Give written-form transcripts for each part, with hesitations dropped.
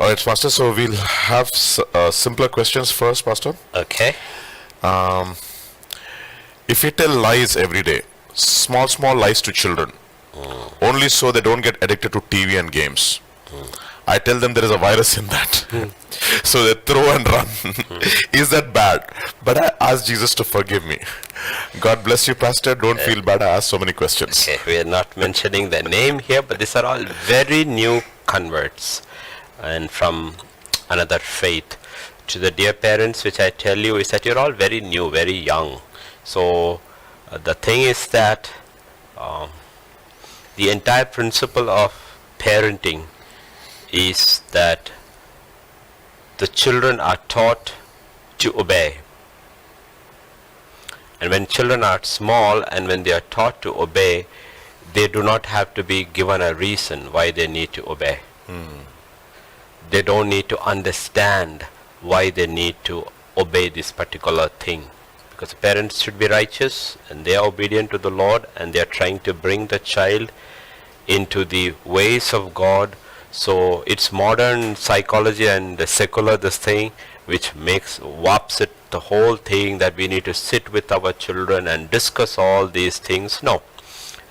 right, Pastor. So we'll have simpler questions first, Pastor. Okay. If we tell lies every day, small lies to children, only so they don't get addicted to TV and games. I tell them there is a virus in that. So they throw and run. Is that bad? But I ask Jesus to forgive me. God bless you, Pastor. Don't feel bad. I asked so many questions. Okay, we are not mentioning the name here, but these are all very new converts and from another faith. To the dear parents, which I tell you is that you're all very new, very young. So the thing is that the entire principle of parenting is that the children are taught to obey. And when children are small and when they are taught to obey, they do not have to be given a reason why they need to obey. They don't need to understand why they need to obey this particular thing. Because parents should be righteous and they are obedient to the Lord and they are trying to bring the child into the ways of God. So it's modern psychology and the secular this thing which warps it, the whole thing that we need to sit with our children and discuss all these things. No.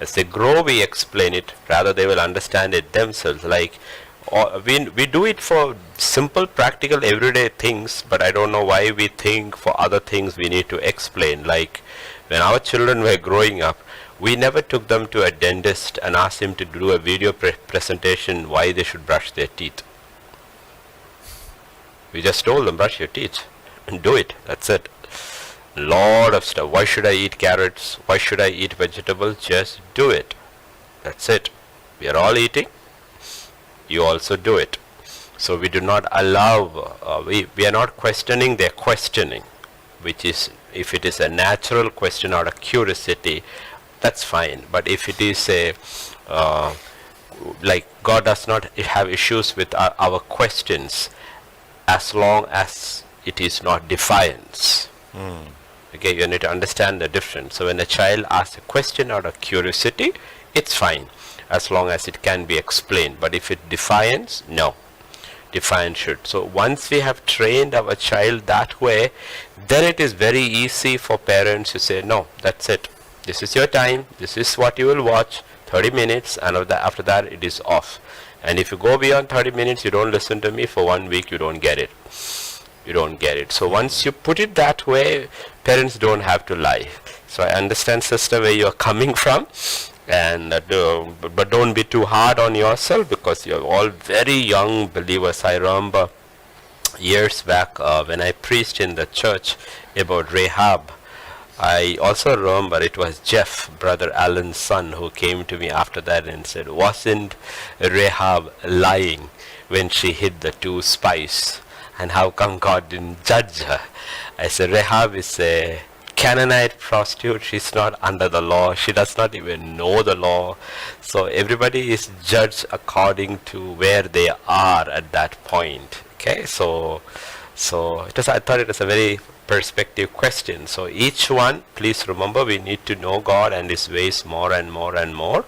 As they grow, we explain it. Rather, they will understand it themselves. Like we do it for simple, practical, everyday things, but I don't know why we think for other things we need to explain. Like when our children were growing up, we never took them to a dentist and asked him to do a video presentation why they should brush their teeth. We just told them, brush your teeth and do it. That's it. Lot of stuff. Why should I eat carrots? Why should I eat vegetables? Just do it. That's it. We are all eating. You also do it. So we do not allow, we are not questioning their questioning, which is, if it is a natural question out of curiosity, that's fine. But if it is a, like God does not have issues with our questions as long as it is not defiance. Okay, you need to understand the difference. So when a child asks a question out of curiosity, it's fine as long as it can be explained. But if it defiance, no. Defiance should. So once we have trained our child that way, then it is very easy for parents to say, no, that's it. This is your time. This is what you will watch. 30 minutes and after that it is off. And if you go beyond 30 minutes, you don't listen to me for 1 week, you don't get it. You don't get it. So once you put it that way, parents don't have to lie. So I understand, sister, where you're coming from. And but don't be too hard on yourself because you're all very young believers. I remember years back when I preached in the church about Rahab. I also remember it was Jeff, Brother Alan's son, who came to me after that and said, wasn't Rahab lying when she hid the 2 spies? And how come God didn't judge her? I said, Rahab is a Canaanite prostitute. She's not under the law. She does not even know the law. So everybody is judged according to where they are at that point. Okay, so I thought it was a very perspective question. So each one, please remember, we need to know God and His ways more and more and more.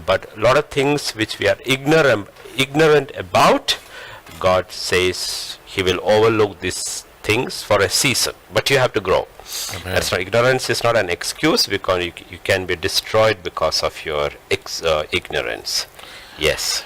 But a lot of things which we are ignorant about, God says He will overlook these things for a season. But you have to grow. Amen. That's why ignorance is not an excuse, because you can be destroyed because of your ignorance. Yes.